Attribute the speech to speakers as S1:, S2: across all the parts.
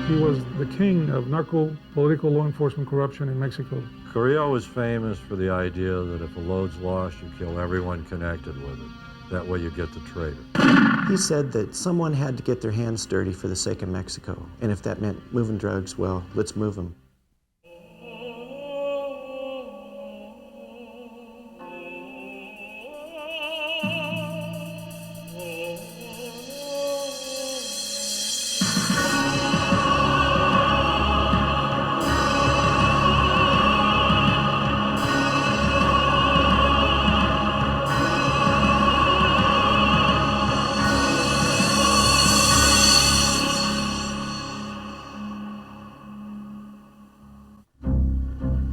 S1: He was the king of narco political law enforcement corruption in Mexico.
S2: Carrillo was famous for the idea that if a load's lost, you kill everyone connected with it. That way you get the traitor.
S3: He said that someone had to get their hands dirty for the sake of Mexico. And if that meant moving drugs, well, let's move them.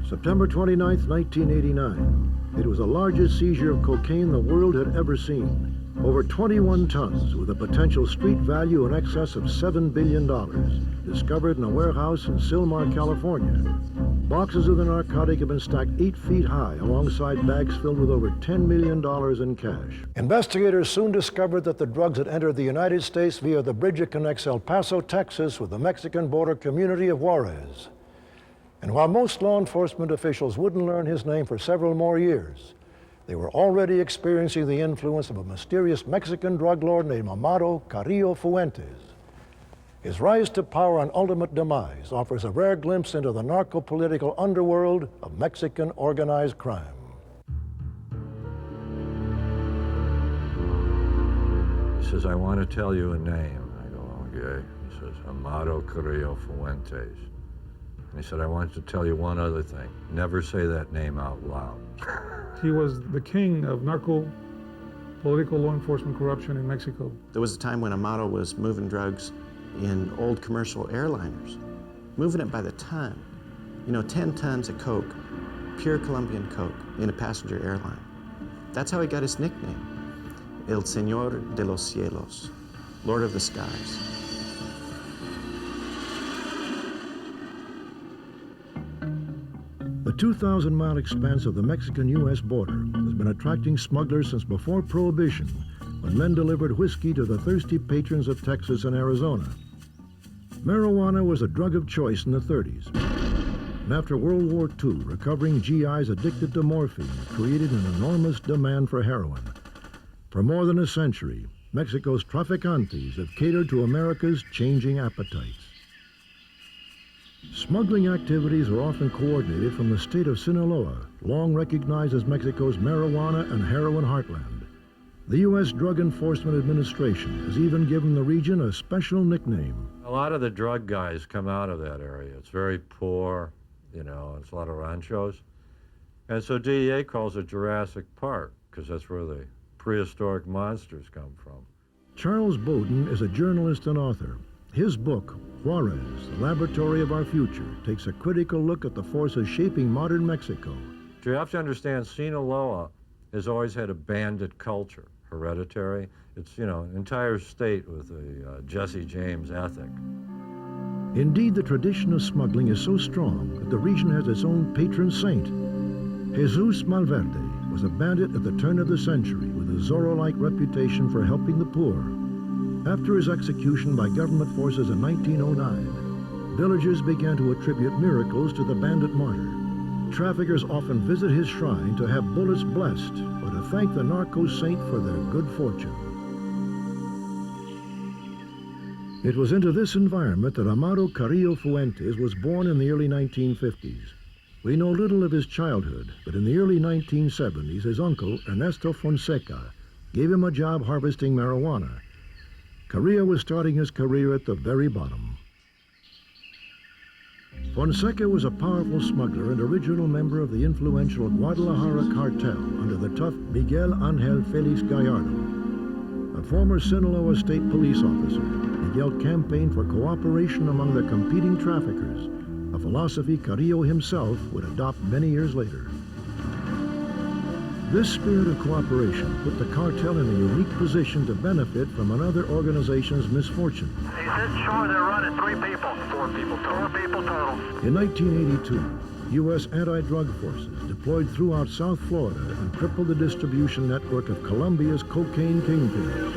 S4: September 29th, 1989. It was the largest seizure of cocaine the world had ever seen. Over 21 tons with a potential street value in excess of $7 billion, discovered in a warehouse in Silmar, California. Boxes of the narcotic have been stacked 8 feet high alongside bags filled with over $10 million in cash. Investigators soon discovered that the drugs had entered the United States via the bridge that connects El Paso, Texas with the Mexican border community of Jurez. And while most law enforcement officials wouldn't learn his name for several more years, they were already experiencing the influence of a mysterious Mexican drug lord named Amado Carrillo Fuentes. His rise to power and ultimate demise offers a rare glimpse into the narco-political underworld of Mexican organized crime.
S2: He says, I want to tell you a name. I go, okay. He says, Amado Carrillo Fuentes. And he said, I want to tell you one other thing. Never say that name out loud.
S1: He was the king of narco political law enforcement corruption in Mexico.
S3: There was a time when Amado was moving drugs in old commercial airliners, moving it by the ton. You know, 10 tons of coke, pure Colombian coke, in a passenger airline. That's how he got his nickname, El Señor de los Cielos, Lord of the Skies.
S4: The 2,000-mile expanse of the Mexican-U.S. border has been attracting smugglers since before Prohibition, when men delivered whiskey to the thirsty patrons of Texas and Arizona. Marijuana was a drug of choice in the 30s. And after World War II, recovering GIs addicted to morphine created an enormous demand for heroin. For more than a century, Mexico's traficantes have catered to America's changing appetites. Smuggling activities are often coordinated from the state of Sinaloa, long recognized as Mexico's marijuana and heroin heartland. The U.S. Drug Enforcement Administration has even given the region a special nickname.
S2: A lot of the drug guys come out of that area. It's very poor, you know, it's a lot of ranchos. And so DEA calls it Jurassic Park, because that's where the prehistoric monsters come from.
S4: Charles Bowden is a journalist and author. His book, Jurez, The Laboratory of Our Future, takes a critical look at the forces shaping modern Mexico.
S2: You have to understand, Sinaloa has always had a bandit culture, hereditary. It's, you know, an entire state with a Jesse James ethic.
S4: Indeed, the tradition of smuggling is so strong that the region has its own patron saint. Jesus Malverde was a bandit at the turn of the century with a Zorro-like reputation for helping the poor. After his execution by government forces in 1909, villagers began to attribute miracles to the bandit martyr. Traffickers often visit his shrine to have bullets blessed or to thank the narco saint for their good fortune. It was into this environment that Amado Carrillo Fuentes was born in the early 1950s. We know little of his childhood, but in the early 1970s, his uncle, Ernesto Fonseca, gave him a job harvesting marijuana. Carrillo was starting his career at the very bottom. Fonseca was a powerful smuggler and original member of the influential Guadalajara cartel under the tough Miguel Angel Felix Gallardo. A former Sinaloa state police officer, Miguel campaigned for cooperation among the competing traffickers, a philosophy Carrillo himself would adopt many years later. This spirit of cooperation put the cartel in a unique position to benefit from another organization's misfortune.
S5: He said, sure, they're running 3 people. 4 people total. 4 people total.
S4: In 1982, U.S. anti-drug forces deployed throughout South Florida and crippled the distribution network of Colombia's cocaine kingpins.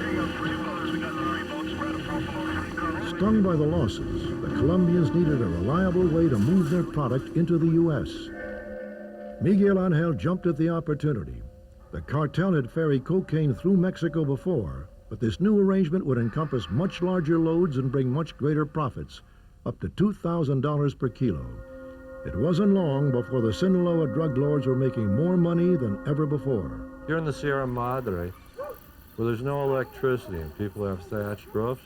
S4: Stung by the losses, the Colombians needed a reliable way to move their product into the U.S. Miguel Angel jumped at the opportunity. The cartel had ferried cocaine through Mexico before, but this new arrangement would encompass much larger loads and bring much greater profits, up to $2,000 per kilo. It wasn't long before the Sinaloa drug lords were making more money than ever before.
S2: Here in the Sierra Madre, where there's no electricity and people have thatched roofs,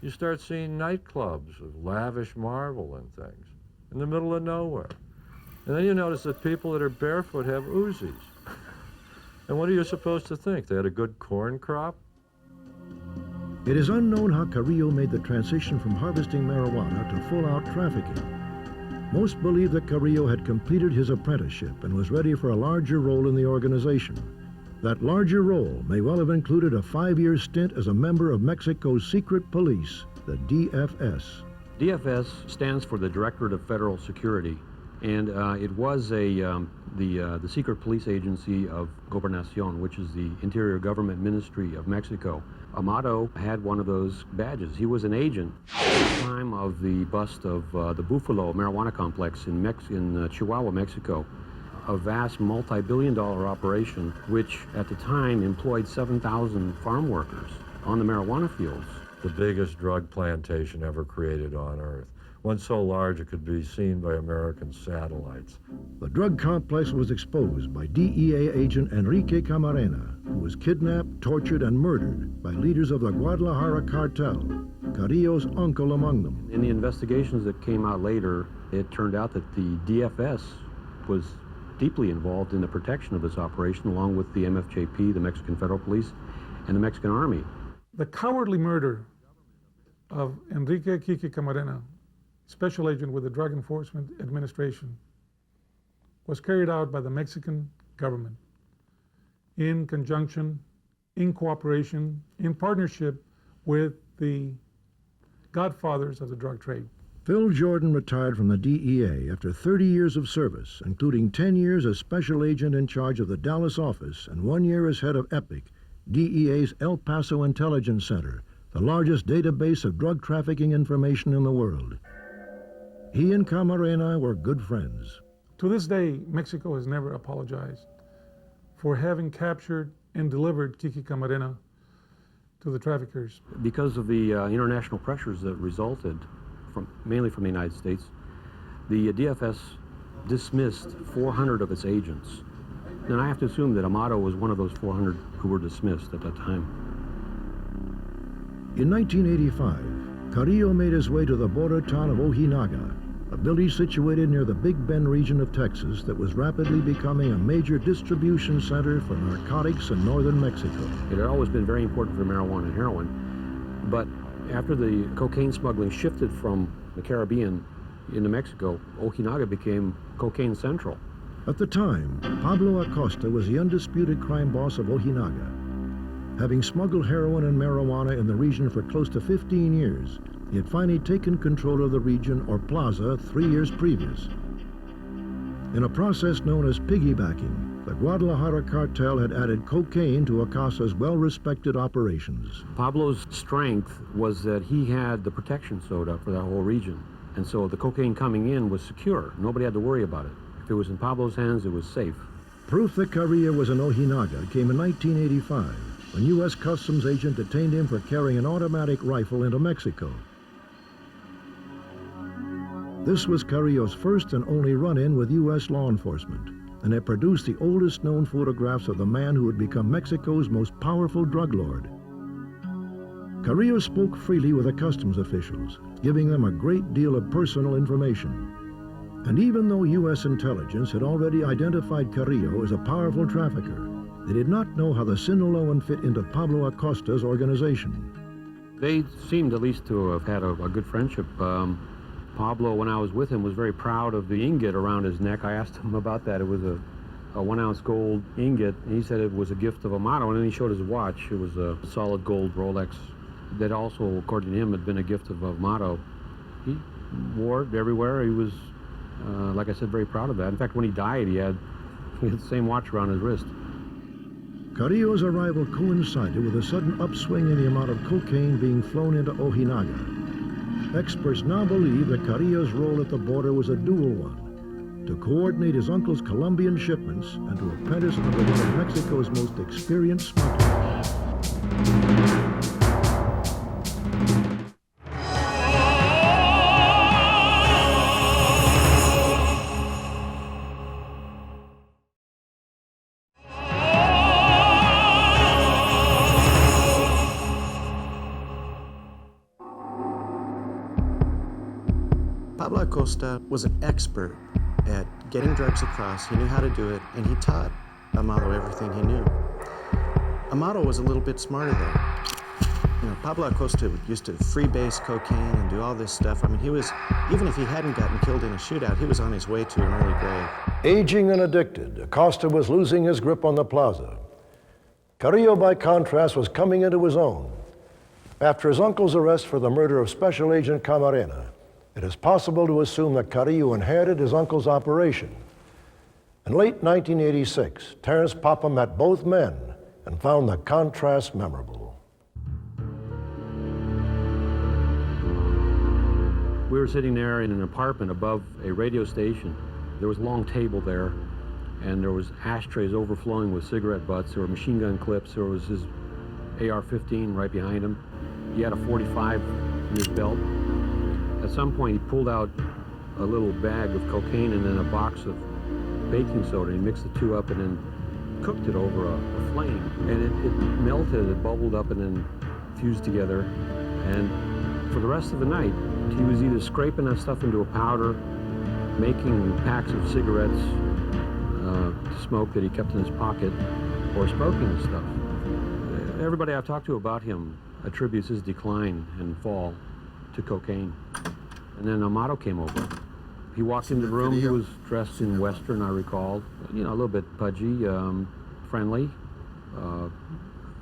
S2: you start seeing nightclubs of lavish marble and things in the middle of nowhere. And then you notice that people that are barefoot have Uzis. And what are you supposed to think? They had a good corn crop?
S4: It is unknown how Carrillo made the transition from harvesting marijuana to full-out trafficking. Most believe that Carrillo had completed his apprenticeship and was ready for a larger role in the organization. That larger role may well have included a 5-year stint as a member of Mexico's secret police, the DFS.
S6: DFS stands for the Directorate of Federal Security, and it was the secret police agency of Gobernacion, which is the Interior Government Ministry of Mexico. Amado had one of those badges. He was an agent at the time of the bust of the Buffalo marijuana complex in Chihuahua, Mexico. A vast multi-billion-dollar operation, which at the time employed 7,000 farm workers on the marijuana fields.
S2: The biggest drug plantation ever created on Earth. One so large it could be seen by American satellites.
S4: The drug complex was exposed by DEA agent Enrique Camarena, who was kidnapped, tortured, and murdered by leaders of the Guadalajara cartel, Carrillo's uncle among them.
S6: In the investigations that came out later, it turned out that the DFS was deeply involved in the protection of this operation, along with the MFJP, the Mexican Federal Police, and the Mexican Army.
S1: The cowardly murder of Enrique Kiki Camarena, special agent with the Drug Enforcement Administration, was carried out by the Mexican government in conjunction, in cooperation, in partnership with the godfathers of the drug trade.
S4: Phil Jordan retired from the DEA after 30 years of service, including 10 years as special agent in charge of the Dallas office and 1 year as head of EPIC, DEA's El Paso Intelligence Center, the largest database of drug trafficking information in the world. He and Camarena were good friends.
S1: To this day, Mexico has never apologized for having captured and delivered Kiki Camarena to the traffickers.
S6: Because of the international pressures that resulted, mainly from the United States, the DFS dismissed 400 of its agents. And I have to assume that Amado was one of those 400 who were dismissed at that time.
S4: In 1985, Carrillo made his way to the border town of Ojinaga, a village situated near the Big Bend region of Texas that was rapidly becoming a major distribution center for narcotics in northern Mexico.
S6: It had always been very important for marijuana and heroin, but after the cocaine smuggling shifted from the Caribbean into Mexico, Ojinaga became cocaine central.
S4: At the time, Pablo Acosta was the undisputed crime boss of Ojinaga. Having smuggled heroin and marijuana in the region for close to 15 years, he had finally taken control of the region, or plaza, 3 years previous. In a process known as piggybacking, the Guadalajara cartel had added cocaine to Acosta's well-respected operations.
S6: Pablo's strength was that he had the protection soda for that whole region. And so the cocaine coming in was secure. Nobody had to worry about it. If it was in Pablo's hands, it was safe.
S4: Proof that Carrillo was in Ojinaga came in 1985, when U.S. Customs agent detained him for carrying an automatic rifle into Mexico. This was Carrillo's first and only run-in with U.S. law enforcement, and it produced the oldest known photographs of the man who would become Mexico's most powerful drug lord. Carrillo spoke freely with the customs officials, giving them a great deal of personal information. And even though U.S. intelligence had already identified Carrillo as a powerful trafficker, they did not know how the Sinaloan fit into Pablo Acosta's organization.
S6: They seemed at least to have had a good friendship. Pablo, when I was with him, was very proud of the ingot around his neck. I asked him about that. It was a 1-ounce gold ingot, and he said it was a gift of Amado, and then he showed his watch. It was a solid gold Rolex that also, according to him, had been a gift of Amado. He wore it everywhere. He was, like I said, very proud of that. In fact, when he died, he had the same watch around his wrist.
S4: Carrillo's arrival coincided with a sudden upswing in the amount of cocaine being flown into Ojinaga. Experts now believe that Carrillo's role at the border was a dual one: to coordinate his uncle's Colombian shipments and to apprentice under one of Mexico's most experienced smugglers.
S3: Pablo Acosta was an expert at getting drugs across. He knew how to do it, and he taught Amado everything he knew. Amado was a little bit smarter though. Pablo Acosta used to freebase cocaine and do all this stuff. I mean, he was, even if he hadn't gotten killed in a shootout, he was on his way to an early grave.
S4: Aging and addicted, Acosta was losing his grip on the plaza. Carrillo, by contrast, was coming into his own. After his uncle's arrest for the murder of Special Agent Camarena, it is possible to assume that Carrillo inherited his uncle's operation. In late 1986, Terrence Papa met both men and found the contrast memorable.
S6: We were sitting there in an apartment above a radio station. There was a long table there, and there was ashtrays overflowing with cigarette butts. There were machine gun clips. There was his AR-15 right behind him. He had a .45 in his belt. At some point, he pulled out a little bag of cocaine and then a box of baking soda. He mixed the two up and then cooked it over a flame. And it melted, it bubbled up and then fused together. And for the rest of the night, he was either scraping that stuff into a powder, making packs of cigarettes to smoke that he kept in his pocket, or smoking the stuff. Everybody I've talked to about him attributes his decline and fall to cocaine. And then Amado came over. He walked into the room. He was dressed in Western, I recall. A little bit pudgy, friendly, a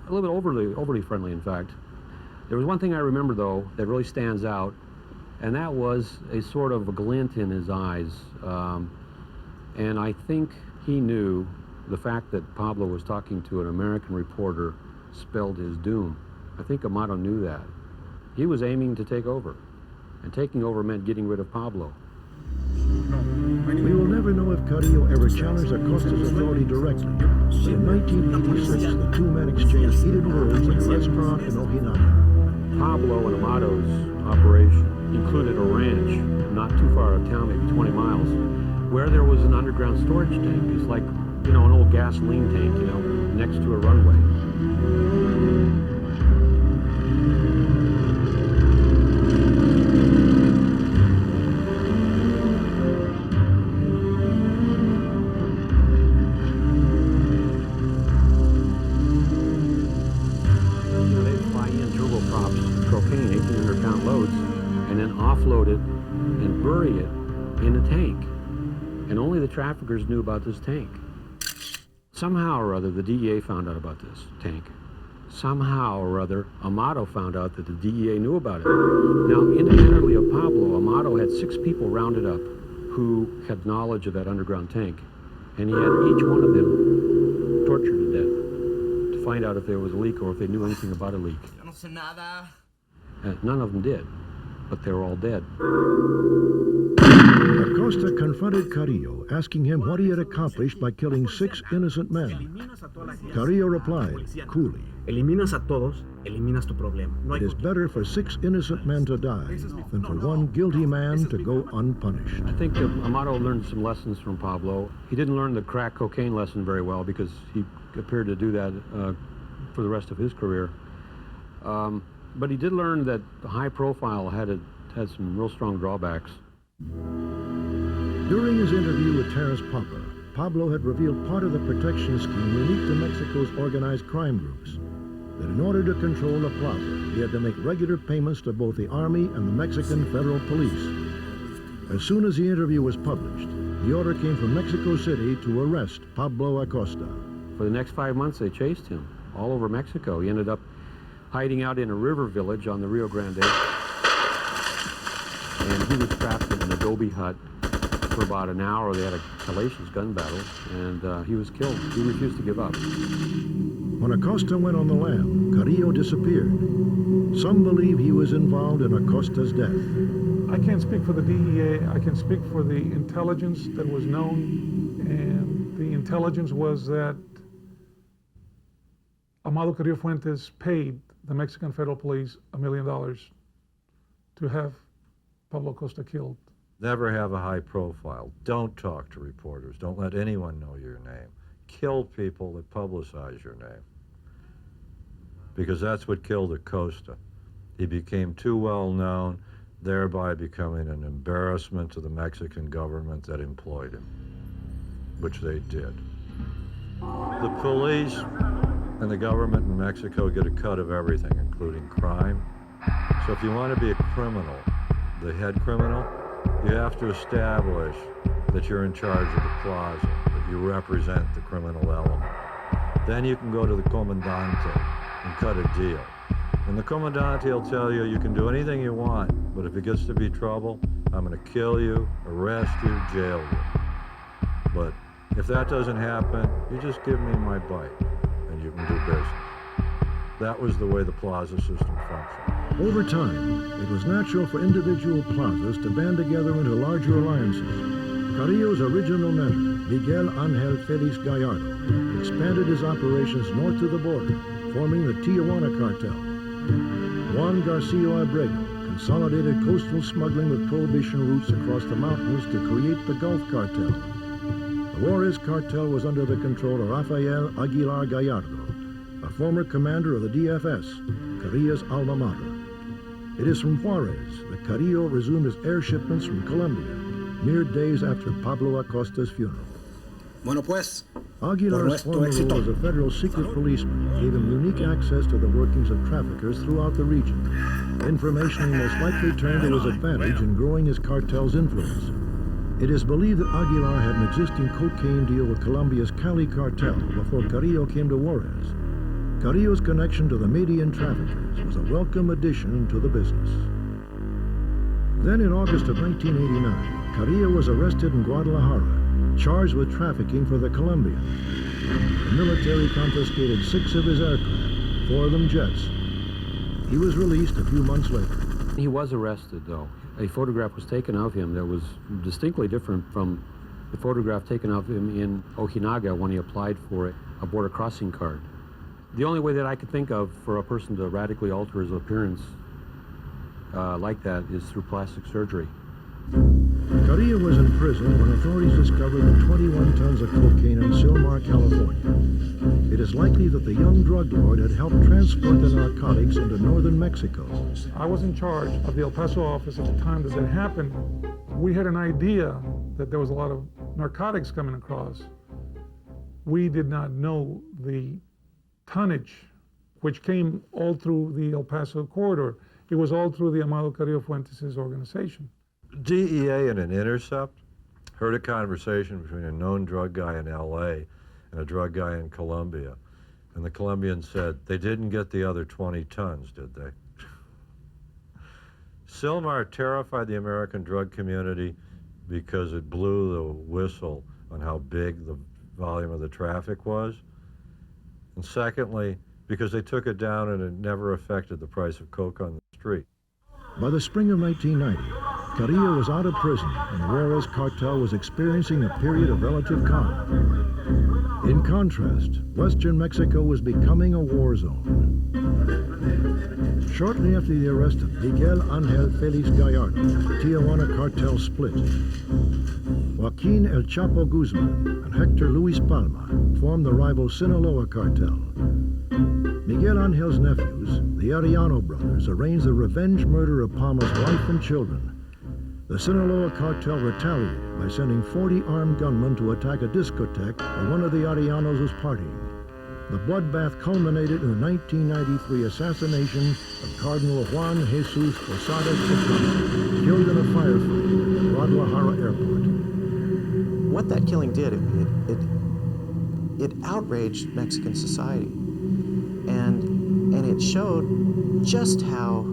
S6: little bit overly friendly, in fact. There was one thing I remember, though, that really stands out, and that was a sort of a glint in his eyes. And I think he knew the fact that Pablo was talking to an American reporter spelled his doom. I think Amado knew that. He was aiming to take over, and taking over meant getting rid of Pablo.
S4: We will never know if Carrillo ever challenged Acosta's authority directly, but in 1986, the two men exchanged heated words at a restaurant in Ojinaga.
S6: Pablo and Amado's operation included a ranch not too far out of town, maybe 20 miles, where there was an underground storage tank. It's like, an old gasoline tank, next to a runway. Offload it and bury it in a tank. And only the traffickers knew about this tank. Somehow or other, the DEA found out about this tank. Somehow or other, Amado found out that the DEA knew about it. Now, independently of Pablo, Amado had 6 people rounded up who had knowledge of that underground tank. And he had each one of them tortured to death to find out if there was a leak or if they knew anything about a leak. None of them did. But they were all dead.
S4: Acosta confronted Carrillo, asking him what he had accomplished by killing 6 innocent men. Carrillo replied, coolly,
S7: Eliminas a todos, eliminas tu problema.
S4: it is better for 6 innocent men to die than for one guilty man to go unpunished.
S6: I think that Amado learned some lessons from Pablo. He didn't learn the crack cocaine lesson very well because he appeared to do that for the rest of his career. But he did learn that the high profile had some real strong drawbacks.
S4: During his interview with Terrence Papa, Pablo had revealed part of the protection scheme unique to Mexico's organized crime groups, that in order to control the plaza, he had to make regular payments to both the Army and the Mexican Federal Police. As soon as the interview was published, the order came from Mexico City to arrest Pablo Acosta.
S6: For the next 5 months, they chased him all over Mexico. He ended up hiding out in a river village on the Rio Grande, and he was trapped in an adobe hut for about an hour. They had a hellacious gun battle, and he was killed. He refused to give up.
S4: When Acosta went on the lam, Carrillo disappeared. Some believe he was involved in Acosta's death.
S1: I can't speak for the DEA. I can speak for the intelligence that was known, and the intelligence was that Amado Carrillo Fuentes paid the Mexican Federal Police $1 million to have Pablo Acosta killed.
S2: Never have a high profile. Don't talk to reporters. Don't let anyone know your name. Kill people that publicize your name. Because that's what killed Acosta. He became too well known, thereby becoming an embarrassment to the Mexican government that employed him, which they did. The police and the government in Mexico get a cut of everything, including crime. So if you want to be a criminal, the head criminal, you have to establish that you're in charge of the plaza, that you represent the criminal element. Then you can go to the comandante and cut a deal. And the comandante will tell you, you can do anything you want, but if it gets to be trouble, I'm going to kill you, arrest you, jail you. But if that doesn't happen, you just give me my bite, and you can do business. That was the way the plaza system functioned.
S4: Over time, it was natural for individual plazas to band together into larger alliances. Carrillo's original mentor, Miguel Ángel Félix Gallardo, expanded his operations north of the border, forming the Tijuana cartel. Juan Garcia Abrego consolidated coastal smuggling with prohibition routes across the mountains to create the Gulf Cartel. The Juarez cartel was under the control of Rafael Aguilar Gallardo, a former commander of the DFS, Carrillo's alma mater. It is from Juarez that Carrillo resumed his air shipments from Colombia, mere days after Pablo Acosta's funeral.
S8: Bueno pues,
S4: Aguilar's former role as a federal secret policeman gave him unique access to the workings of traffickers throughout the region, information he most likely turned to his advantage in growing his cartel's influence. It is believed that Aguilar had an existing cocaine deal with Colombia's Cali cartel before Carrillo came to Juarez. Carrillo's connection to the Median traffickers was a welcome addition to the business. Then in August of 1989, Carrillo was arrested in Guadalajara, charged with trafficking for the Colombians. The military confiscated 6 of his aircraft, 4 of them jets. He was released a few months later.
S6: He was arrested, though. A photograph was taken of him that was distinctly different from the photograph taken of him in Ojinaga when he applied for a border crossing card. The only way that I could think of for a person to radically alter his appearance like that is through plastic surgery.
S4: Carrillo was in prison when authorities discovered the 21 tons of cocaine in Silmar, California. It is likely that the young drug lord had helped transport the narcotics into northern Mexico.
S1: I was in charge of the El Paso office at the time that that happened. We had an idea that there was a lot of narcotics coming across. We did not know the tonnage, which came all through the El Paso corridor. It was all through the Amado Carrillo Fuentes' organization.
S2: DEA in an intercept heard a conversation between a known drug guy in LA and a drug guy in Colombia. And the Colombian said, they didn't get the other 20 tons, did they? Silmar terrified the American drug community because it blew the whistle on how big the volume of the traffic was. And secondly, because they took it down and it never affected the price of coke on the street.
S4: By the spring of 1990, Carrillo was out of prison and the Juarez cartel was experiencing a period of relative calm. In contrast, western Mexico was becoming a war zone. Shortly after the arrest of Miguel Ángel Félix Gallardo, the Tijuana cartel split. Joaquin El Chapo Guzman and Hector Luis Palma formed the rival Sinaloa cartel. Miguel Angel's nephews, the Arellano brothers, arranged the revenge murder of Palma's wife and children. The Sinaloa cartel retaliated by sending 40 armed gunmen to attack a discotheque where one of the Arellanos was partying. The bloodbath culminated in the 1993 assassination of Cardinal Juan Jesus Posada Chicano, killed in a firefight at the Guadalajara airport.
S3: What that killing did, it outraged Mexican society. And it showed just how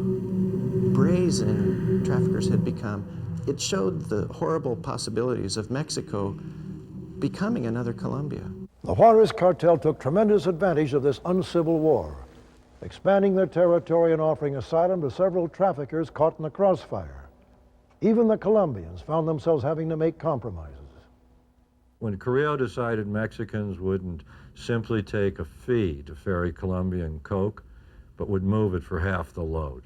S3: brazen traffickers had become. It showed the horrible possibilities of Mexico becoming another Colombia.
S4: The Juarez cartel took tremendous advantage of this uncivil war, expanding their territory and offering asylum to several traffickers caught in the crossfire. Even the Colombians found themselves having to make compromises.
S2: When Carrillo decided Mexicans wouldn't simply take a fee to ferry Colombian coke, but would move it for half the load.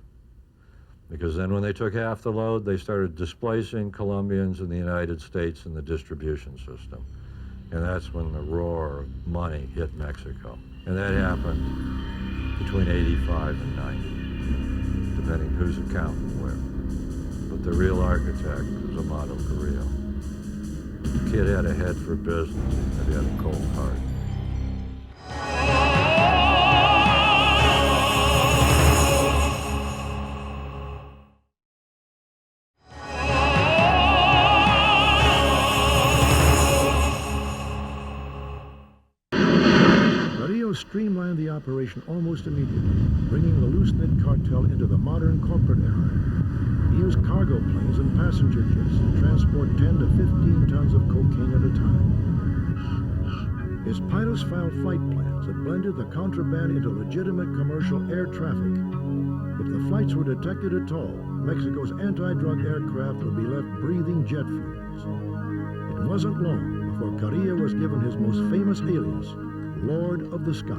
S2: Because then when they took half the load, they started displacing Colombians in the United States in the distribution system. And that's when the roar of money hit Mexico. And that happened between 85 and 90, depending whose account and where. But the real architect was Amado Carrillo. The kid had a head for business, and he had a cold heart.
S4: Carrillo streamlined the operation almost immediately, bringing the loose-knit cartel into the modern corporate era. He used cargo planes and passenger jets to transport 10 to 15 tons of cocaine at a time. His pilots filed flight plans that blended the contraband into legitimate commercial air traffic. If the flights were detected at all, Mexico's anti-drug aircraft would be left breathing jet fumes. It wasn't long before Carrillo was given his most famous alias, Lord of the Skies.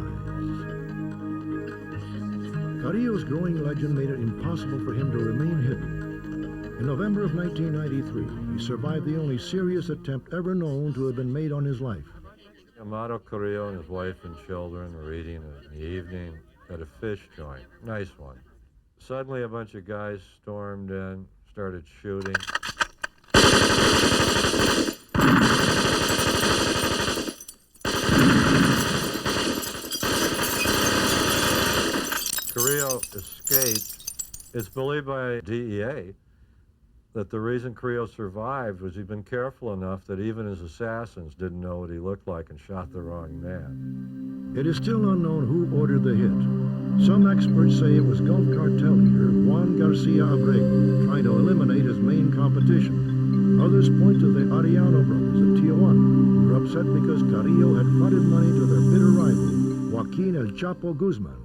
S4: Carrillo's growing legend made it impossible for him to remain hidden. In November of 1993, he survived the only serious attempt ever known to have been made on his life.
S2: Amado Carrillo and his wife and children were eating in the evening at a fish joint. Nice one. Suddenly a bunch of guys stormed in, started shooting. Carrillo escaped. It's believed by DEA that the reason Carrillo survived was he'd been careful enough that even his assassins didn't know what he looked like and shot the wrong man.
S4: It is still unknown who ordered the hit. Some experts say it was Gulf Cartel leader Juan Garcia Abrego trying to eliminate his main competition. Others point to the Arellano brothers at Tijuana, who were upset because Carrillo had fronted money to their bitter rival, Joaquin El Chapo Guzman.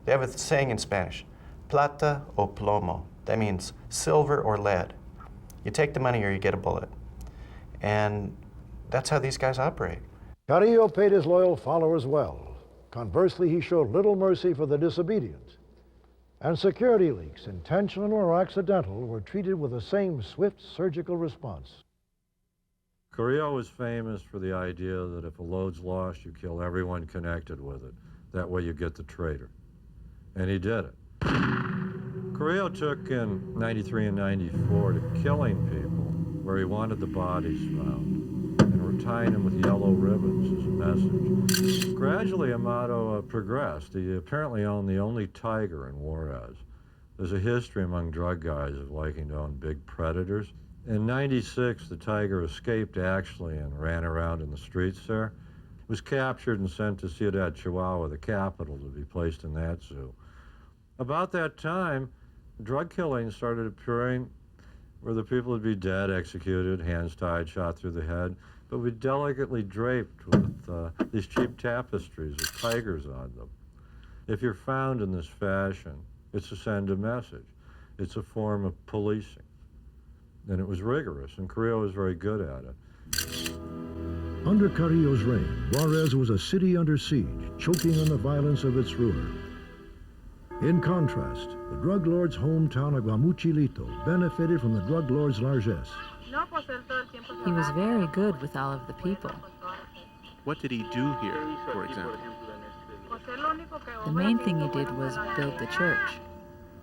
S3: They have a saying in Spanish, plata o plomo. That means silver or lead. You take the money or you get a bullet. And that's how these guys operate.
S4: Carrillo paid his loyal followers well. Conversely, he showed little mercy for the disobedient. And security leaks, intentional or accidental, were treated with the same swift surgical response.
S2: Carrillo was famous for the idea that if a load's lost, you kill everyone connected with it. That way you get the traitor. And he did it. Carrillo took in 93 and 94 to killing people where he wanted the bodies found and were tying them with yellow ribbons as a message. Gradually, Amado progressed. He apparently owned the only tiger in Juarez. There's a history among drug guys of liking to own big predators. In 96, the tiger escaped actually and ran around in the streets there. Was captured and sent to Ciudad Chihuahua, the capital, to be placed in that zoo. About that time, drug killings started appearing where the people would be dead, executed, hands tied, shot through the head, but would be delicately draped with these cheap tapestries with tigers on them. If you're found in this fashion, it's to send a message. It's a form of policing. And it was rigorous, and Carrillo was very good at it.
S4: Under Carrillo's reign, Juarez was a city under siege, choking on the violence of its ruler. In contrast, the drug lord's hometown of Guamuchilito benefited from the drug lord's largesse.
S8: He was very good with all of the people.
S9: What did he do here, for example?
S8: The main thing he did was build the church.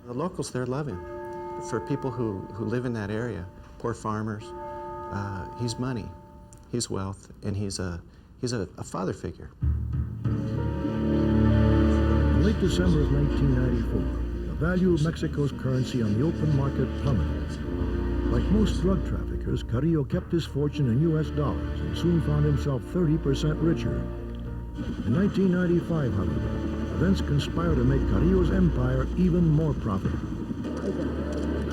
S3: The locals there love him. For people who live in that area, poor farmers, he's money, he's wealth, and he's a father figure.
S4: In late December of 1994, the value of Mexico's currency on the open market plummeted. Like most drug traffickers, Carrillo kept his fortune in U.S. dollars and soon found himself 30% richer. In 1995, however, events conspired to make Carrillo's empire even more profitable.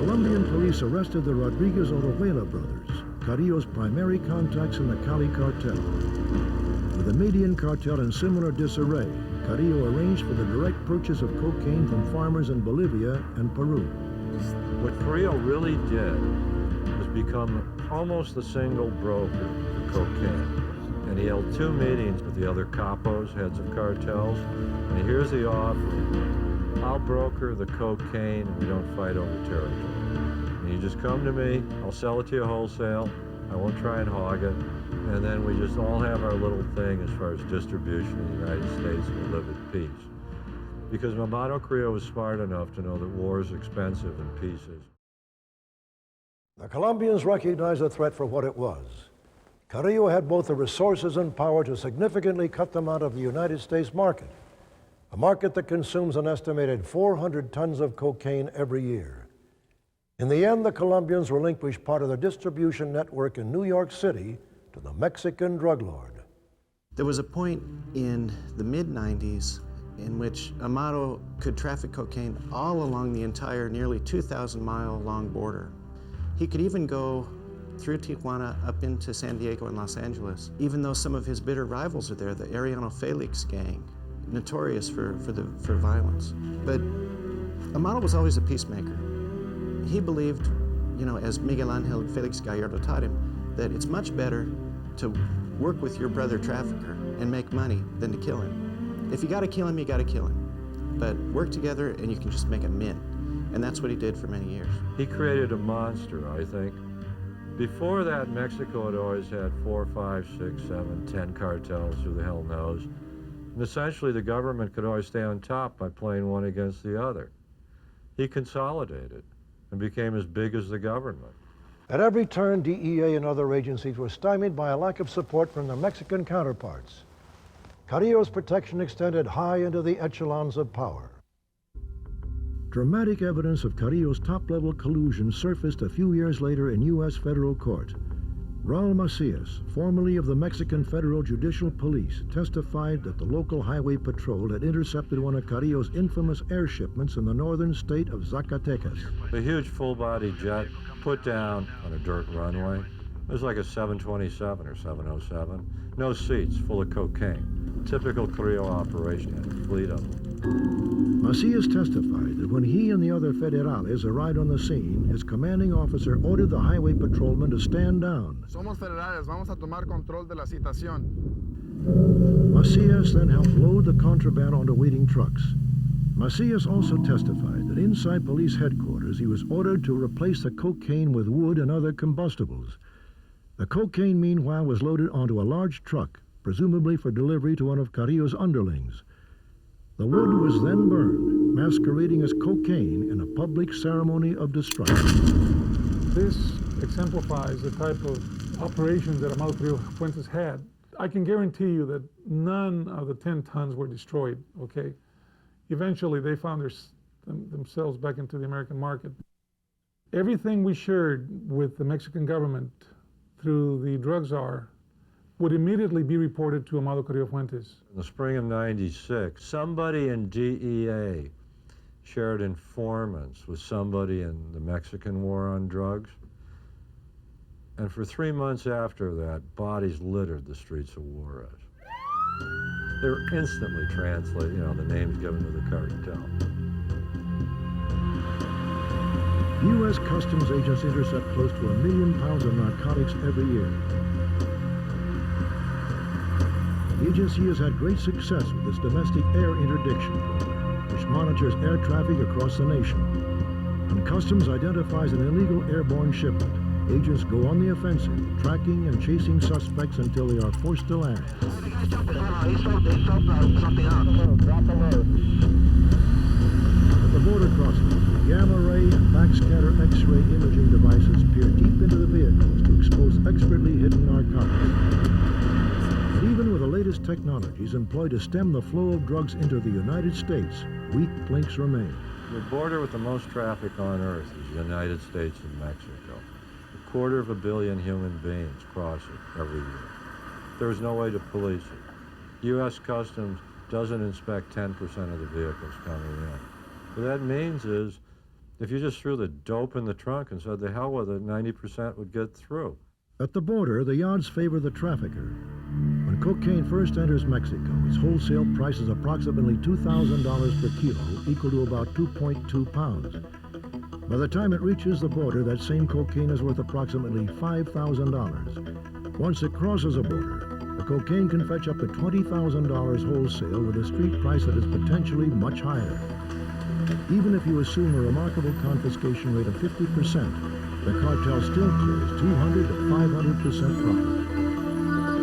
S4: Colombian police arrested the Rodriguez Orejuela brothers, Carrillo's primary contacts in the Cali cartel. With the Median cartel in similar disarray, Carrillo arranged for the direct purchase of cocaine from farmers in Bolivia and Peru.
S2: What Carrillo really did was become almost the single broker for cocaine. And he held 2 meetings with the other capos, heads of cartels, and here's the offer. I'll broker the cocaine and we don't fight over territory. And you just come to me, I'll sell it to you wholesale, I won't try and hog it, and then we just all have our little thing as far as distribution in the United States and we live at peace. Because Amado Carrillo was smart enough to know that war is expensive and peace is.
S4: The Colombians recognized the threat for what it was. Carrillo had both the resources and power to significantly cut them out of the United States market, a market that consumes an estimated 400 tons of cocaine every year. In the end, the Colombians relinquished part of their distribution network in New York City to the Mexican drug lord.
S3: There was a point in the mid-90s in which Amado could traffic cocaine all along the entire nearly 2,000-mile long border. He could even go through Tijuana up into San Diego and Los Angeles, even though some of his bitter rivals are there, the Arellano Felix gang, notorious for violence. But Amado was always a peacemaker. He believed, you know, as Miguel Angel Felix Gallardo taught him, that it's much better to work with your brother trafficker and make money than to kill him. If you gotta kill him, you gotta kill him. But work together and you can just make a mint. And that's what he did for many years.
S2: He created a monster, I think. Before that, Mexico had always had 4, 5, 6, 7, 10 cartels, who the hell knows. And essentially, the government could always stay on top by playing one against the other. He consolidated and became as big as the government.
S4: At every turn, DEA and other agencies were stymied by a lack of support from their Mexican counterparts. Carrillo's protection extended high into the echelons of power. Dramatic evidence of Carrillo's top-level collusion surfaced a few years later in U.S. federal court. Raul Macias, formerly of the Mexican Federal Judicial Police, testified that the local highway patrol had intercepted one of Carrillo's infamous air shipments in the northern state of Zacatecas.
S2: A huge full-body jet put down on a dirt runway. It was like a 727 or 707. No seats, full of cocaine. Typical Carrillo operation, had a fleet of them.
S4: Macias testified that when he and the other federales arrived on the scene, his commanding officer ordered the highway patrolman to stand down.
S5: Somos federales, vamos a tomar control de la situación.
S4: Macias then helped load the contraband onto waiting trucks. Macias also testified that inside police headquarters, he was ordered to replace the cocaine with wood and other combustibles. The cocaine, meanwhile, was loaded onto a large truck, presumably for delivery to one of Carrillo's underlings. The wood was then burned, masquerading as cocaine in a public ceremony of destruction.
S1: This exemplifies the type of operations that Amado Carrillo Fuentes had. I can guarantee you that none of the 10 tons were destroyed, okay? Eventually, they found themselves back into the American market. Everything we shared with the Mexican government through the drug czar would immediately be reported to Amado Carrillo Fuentes.
S2: In the spring of '96, somebody in DEA shared informants with somebody in the Mexican war on drugs. And for 3 months after that, bodies littered the streets of Jurez. They were instantly translated, you know, the names given to the cartel.
S4: U.S. Customs agents intercept close to 1 million pounds of narcotics every year. The agency has had great success with its domestic air interdiction program, which monitors air traffic across the nation. When Customs identifies an illegal airborne shipment, agents go on the offensive, tracking and chasing suspects until they are forced to land. At the border crossings, gamma ray and backscatter X-ray imaging devices peer deep into the vehicles to expose expertly hidden narcotics. But even with the latest technologies employed to stem the flow of drugs into the United States, weak links remain.
S2: The border with the most traffic on Earth is the United States and Mexico. 250 million human beings cross it every year. There's no way to police it. U.S. Customs doesn't inspect 10% of the vehicles coming in. What that means is If you just threw the dope in the trunk and said the hell with it, 90% would get through.
S4: At the border, the odds favor the trafficker. When cocaine first enters Mexico, its wholesale price is approximately $2,000 per kilo, equal to about 2.2 pounds. By the time it reaches the border, that same cocaine is worth approximately $5,000. Once it crosses a border, the cocaine can fetch up to $20,000 wholesale with a street price that is potentially much higher. Even if you assume a remarkable confiscation rate of 50%, the cartel still clears 200 to 500% profit.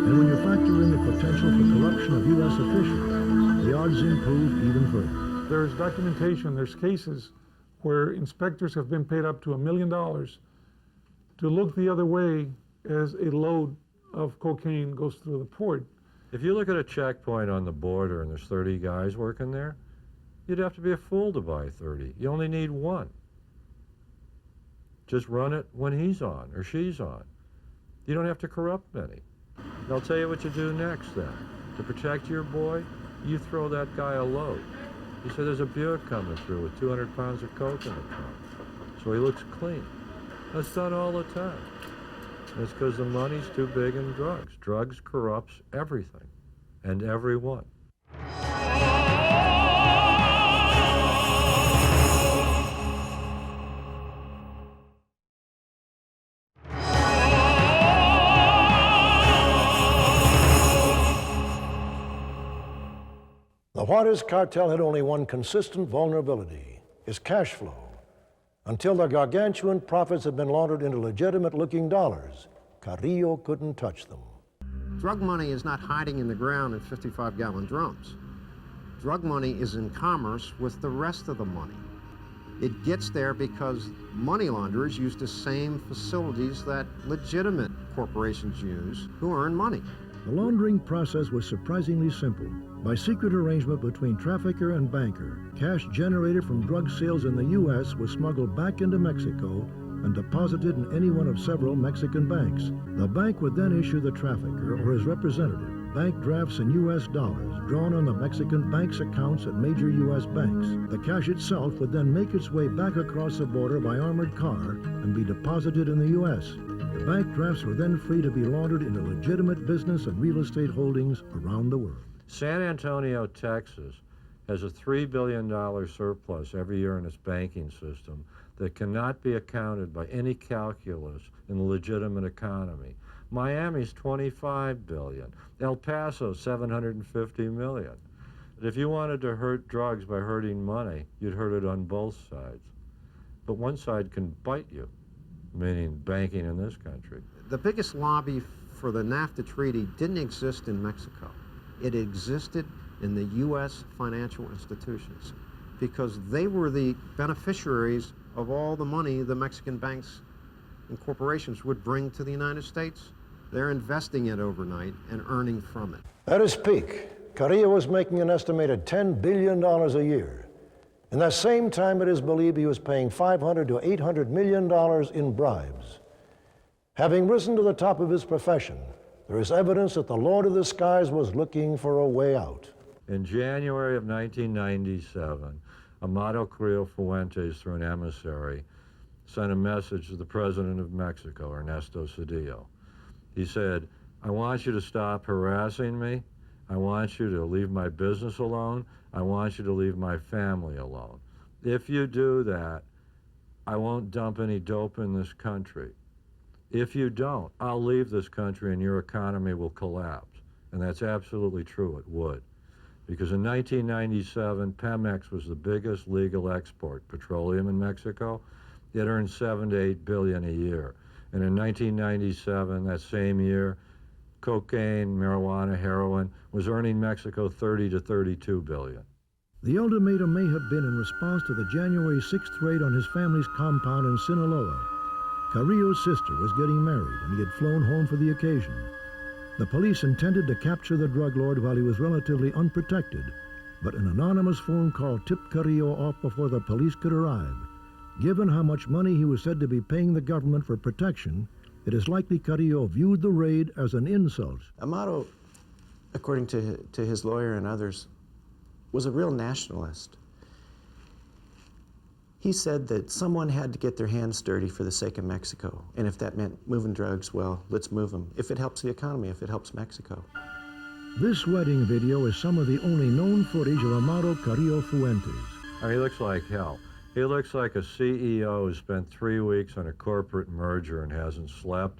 S4: And when you factor in the potential for corruption of U.S. officials, the odds improve even further.
S1: There's documentation, there's cases where inspectors have been paid up to $1 million to look the other way as a load of cocaine goes through the port.
S2: If you look at a checkpoint on the border and there's 30 guys working there, you'd have to be a fool to buy 30. You only need one. Just run it when he's on or she's on. You don't have to corrupt many. They'll tell you what you do next then. To protect your boy, you throw that guy a load. You say there's a Buick coming through with 200 pounds of coke in the trunk. So he looks clean. That's done all the time. And it's because the money's too big in drugs. Drugs corrupts everything and everyone.
S4: The Juarez cartel had only one consistent vulnerability, its cash flow. Until their gargantuan profits had been laundered into legitimate-looking dollars, Carrillo couldn't touch them.
S10: Drug money is not hiding in the ground in 55-gallon drums. Drug money is in commerce with the rest of the money. It gets there because money launderers use the same facilities that legitimate corporations use who earn money.
S4: The laundering process was surprisingly simple. By secret arrangement between trafficker and banker, cash generated from drug sales in the U.S. was smuggled back into Mexico and deposited in any one of several Mexican banks. The bank would then issue the trafficker or his representative bank drafts in U.S. dollars drawn on the Mexican bank's accounts at major U.S. banks. The cash itself would then make its way back across the border by armored car and be deposited in the U.S. The bank drafts were then free to be laundered into legitimate business and real estate holdings around the world.
S2: San Antonio, Texas, has a $3 billion surplus every year in its banking system that cannot be accounted by any calculus in the legitimate economy. Miami's $25 billion. El Paso, $750 million. If you wanted to hurt drugs by hurting money, you'd hurt it on both sides. But one side can bite you, meaning banking in this country.
S10: The biggest lobby for the NAFTA treaty didn't exist in Mexico. It existed in the U.S. financial institutions because they were the beneficiaries of all the money the Mexican banks and corporations would bring to the United States. They're investing it overnight and earning from it.
S4: At its peak, Carrillo was making an estimated $10 billion a year. In that same time, it is believed he was paying $500 to $800 million in bribes. Having risen to the top of his profession, there is evidence that the Lord of the Skies was looking for a way out.
S2: In January of 1997, Amado Carrillo Fuentes, through an emissary, sent a message to the President of Mexico, Ernesto Zedillo. He said, I want you to stop harassing me. I want you to leave my business alone. I want you to leave my family alone. If you do that, I won't dump any dope in this country. If you don't, I'll leave this country and your economy will collapse. And that's absolutely true, it would. Because in 1997, Pemex was the biggest legal export petroleum in Mexico. It earned $7 to $8 billion a year. And in 1997, that same year, cocaine, marijuana, heroin was earning Mexico $30 to $32 billion.
S4: The ultimatum may have been in response to the January 6th raid on his family's compound in Sinaloa. Carrillo's sister was getting married, and he had flown home for the occasion. The police intended to capture the drug lord while he was relatively unprotected, but an anonymous phone call tipped Carrillo off before the police could arrive. Given how much money he was said to be paying the government for protection, it is likely Carrillo viewed the raid as an insult.
S3: Amado, according to his lawyer and others, was a real nationalist. He said that someone had to get their hands dirty for the sake of Mexico. And if that meant moving drugs, well, let's move them. If it helps the economy, if it helps Mexico.
S4: This wedding video is some of the only known footage of Amado Carrillo Fuentes.
S2: I mean, he looks like hell. He looks like a CEO who spent 3 weeks on a corporate merger and hasn't slept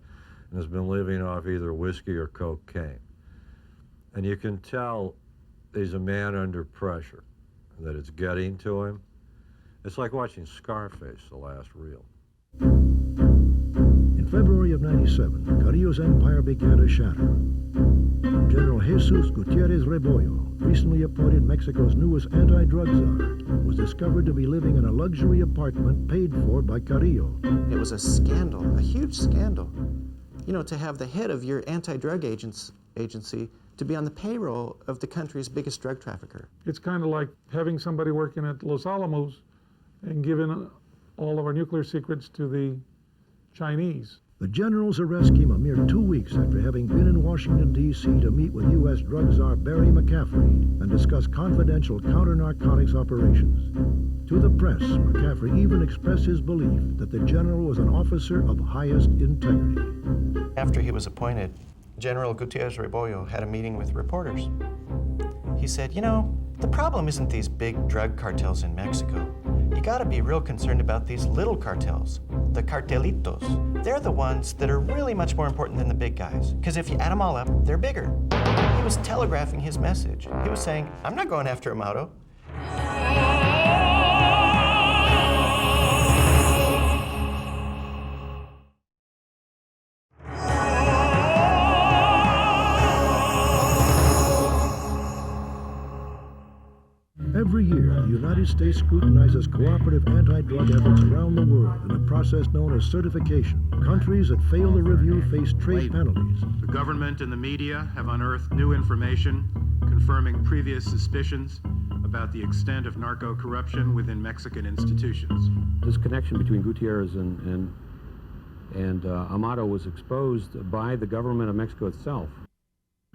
S2: and has been living off either whiskey or cocaine. And you can tell he's a man under pressure, that it's getting to him. It's like watching Scarface, the last reel.
S4: In February of '97, Carrillo's empire began to shatter. General Jesus Gutierrez Rebollo, recently appointed Mexico's newest anti-drug czar, was discovered to be living in a luxury apartment paid for by Carrillo.
S3: It was a scandal, a huge scandal. You know, to have the head of your anti-drug agency to be on the payroll of the country's biggest drug trafficker.
S1: It's kind of like having somebody working at Los Alamos and giving all of our nuclear secrets to the Chinese.
S4: The general's arrest came a mere 2 weeks after having been in Washington, D.C. to meet with U.S. drug czar Barry McCaffrey and discuss confidential counter-narcotics operations. To the press, McCaffrey even expressed his belief that the general was an officer of highest integrity.
S3: After he was appointed, General Gutierrez Rebollo had a meeting with reporters. He said, you know, the problem isn't these big drug cartels in Mexico. You gotta be real concerned about these little cartels, the cartelitos. They're the ones that are really much more important than the big guys, because if you add them all up, they're bigger. He was telegraphing his message. He was saying, I'm not going after Amado.
S4: Every year, the United States scrutinizes cooperative anti-drug efforts around the world in a process known as certification. Countries that fail the review face trade penalties.
S11: The government and the media have unearthed new information confirming previous suspicions about the extent of narco corruption within Mexican institutions.
S6: This connection between Gutierrez and Amado was exposed by the government of Mexico itself.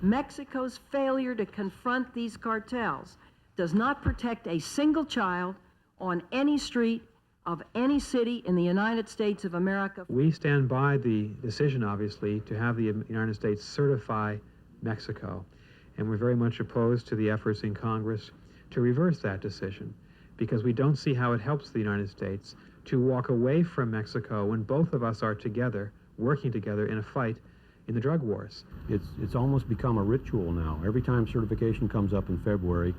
S12: Mexico's failure to confront these cartels does not protect a single child on any street of any city in the United States of America.
S13: We stand by the decision, obviously, to have the United States certify Mexico, and we're very much opposed to the efforts in Congress to reverse that decision, because we don't see how it helps the United States to walk away from Mexico when both of us are together, working together in a fight in the drug wars.
S6: It's almost become a ritual now. Every time certification comes up in February,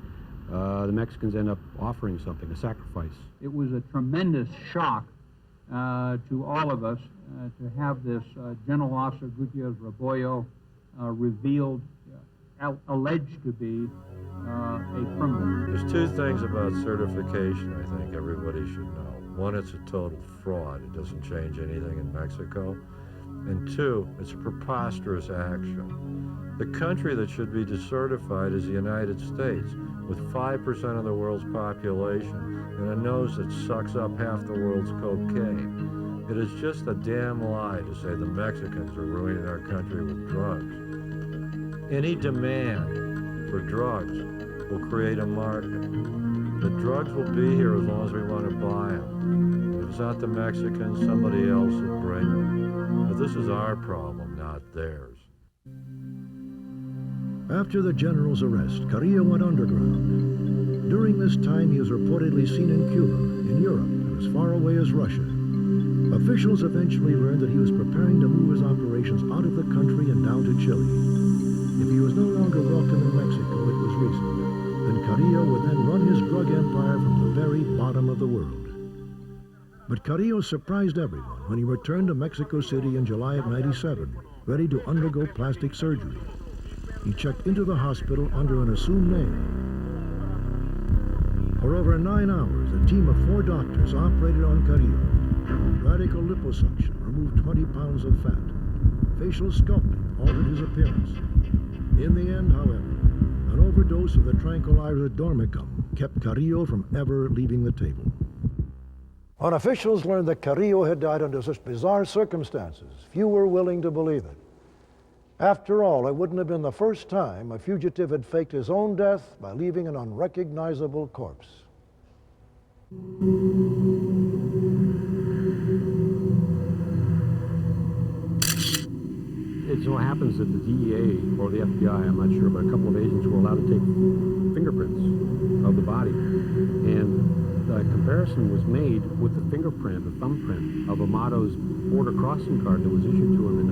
S6: the Mexicans end up offering something, a sacrifice.
S14: It was a tremendous shock to all of us to have this General Officer Gutierrez Rebollo revealed, alleged to be a criminal.
S2: There's two things about certification I think everybody should know. One, it's a total fraud. It doesn't change anything in Mexico. And two, it's a preposterous action. The country that should be decertified is the United States, with 5% of the world's population and a nose that sucks up half the world's cocaine. It is just a damn lie to say the Mexicans are ruining our country with drugs. Any demand for drugs will create a market. The drugs will be here as long as we want to buy them. If it's not the Mexicans, somebody else will bring them. But this is our problem, not theirs.
S4: After the general's arrest, Carrillo went underground. During this time, he was reportedly seen in Cuba, in Europe, and as far away as Russia. Officials eventually learned that he was preparing to move his operations out of the country and down to Chile. If he was no longer welcome in Mexico, it was reasonable. Then Carrillo would then run his drug empire from the very bottom of the world. But Carrillo surprised everyone when he returned to Mexico City in July of '97, ready to undergo plastic surgery. He checked into the hospital under an assumed name. For over 9 hours, a team of 4 doctors operated on Carrillo. Radical liposuction removed 20 pounds of fat. Facial sculpting altered his appearance. In the end, however, an overdose of the tranquilizer Dormicum kept Carrillo from ever leaving the table. When officials learned that Carrillo had died under such bizarre circumstances, few were willing to believe it. After all, it wouldn't have been the first time a fugitive had faked his own death by leaving an unrecognizable corpse.
S6: It so happens that the DEA or the FBI, I'm not sure, but a couple of agents were allowed to take fingerprints of the body. And the comparison was made with the fingerprint, the thumbprint of Amato's border crossing card that was issued to him in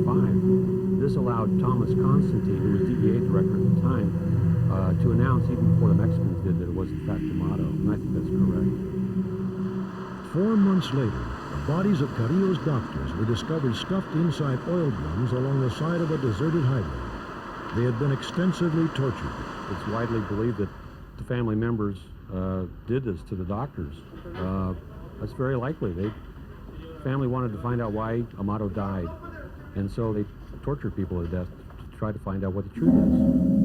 S6: 1985. This allowed Thomas Constantine, who was DEA director at the time, to announce even before the Mexicans did that it was in fact Amato, and I think that's correct.
S4: 4 months later, the bodies of Carrillo's doctors were discovered stuffed inside oil drums along the side of a deserted highway. They had been extensively tortured.
S6: It's widely believed that the family members did this to the doctors. That's very likely. The family wanted to find out why Amato died, and so they tortured people to death to try to find out what the truth is.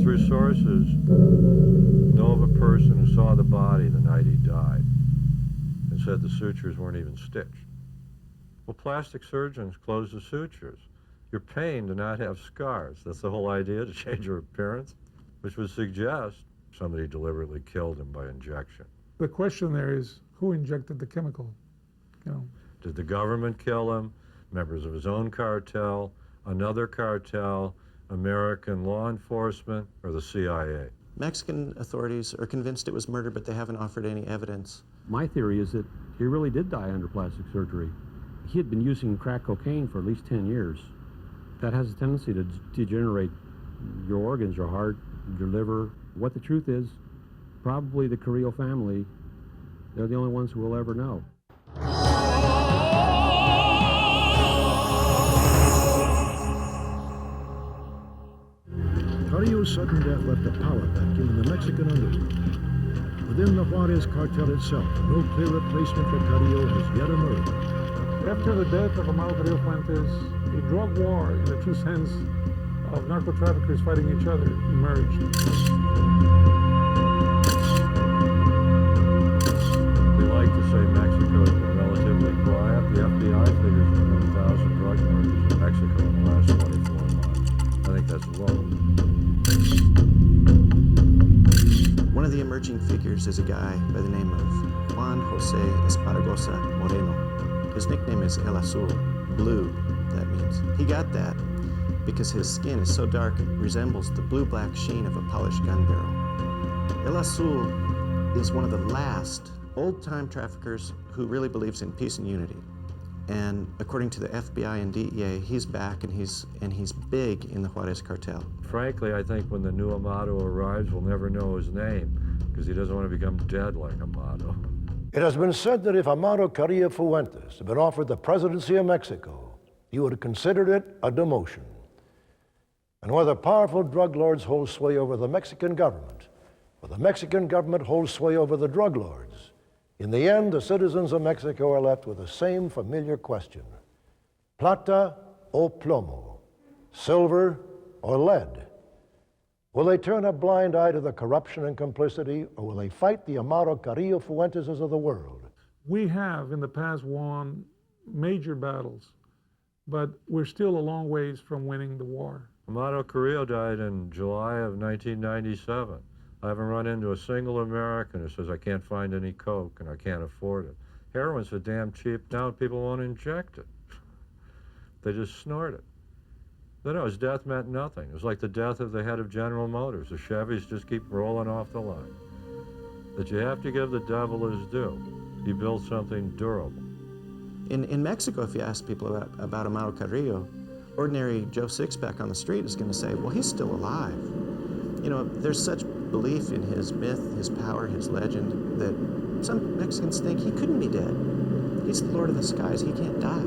S2: Through sources, know of a person who saw the body the night he died and said the sutures weren't even stitched. Well, plastic surgeons close the sutures. You're paying to not have scars. That's the whole idea, to change your appearance, which would suggest somebody deliberately killed him by injection.
S1: The question there is, who injected the chemical? You know,
S2: Did the government kill him? Members of his own cartel, another cartel, American law enforcement, or the CIA?
S3: Mexican authorities are convinced it was murder, but they haven't offered any evidence.
S6: My theory is that he really did die under plastic surgery. He had been using crack cocaine for at least 10 years. That has a tendency to degenerate your organs, your heart, your liver. What the truth is, probably the Carrillo family, they're the only ones who will ever know.
S4: Carrillo's sudden death left a power vacuum in the Mexican underworld. Within the Juarez cartel itself, no clear replacement for Carrillo has yet emerged.
S1: after the death of Amado Carrillo Fuentes, a drug war in the true sense of narco traffickers fighting each other emerged.
S2: They like to say Mexico has been relatively quiet. The FBI figures 1,000 drug murders in Mexico in the last 24 months. I think that's low.
S3: One of the emerging figures is a guy by the name of Juan Jose Esparragosa Moreno. His nickname is El Azul, blue, that means. He got that because his skin is so dark it resembles the blue-black sheen of a polished gun barrel. El Azul is one of the last old-time traffickers who really believes in peace and unity. And according to the FBI and DEA, he's back and he's big in the Juarez cartel.
S2: Frankly, I think when the new Amado arrives, we'll never know his name because he doesn't want to become dead like Amado.
S4: It has been said that if Amado Carrillo Fuentes had been offered the presidency of Mexico, he would have considered it a demotion. And whether powerful drug lords hold sway over the Mexican government, or the Mexican government holds sway over the drug lords, in the end, the citizens of Mexico are left with the same familiar question: plata o plomo, silver or lead? Will they turn a blind eye to the corruption and complicity, or will they fight the Amado Carrillo Fuenteses of the world?
S1: We have in the past won major battles, but we're still a long ways from winning the war.
S2: Amado Carrillo died in July of 1997. I haven't run into a single American who says I can't find any coke and I can't afford it. Heroin's so damn cheap now people won't inject it. They just snort it. No, his death meant nothing. It was like the death of the head of General Motors. The Chevys just keep rolling off the line. That you have to give the devil his due. He built something durable.
S3: In Mexico, if you ask people about Amado Carrillo, ordinary Joe Sixpack on the street is going to say, well, he's still alive. You know, there's such belief in his myth, his power, his legend, that some Mexicans think he couldn't be dead. He's the Lord of the Skies. He can't die.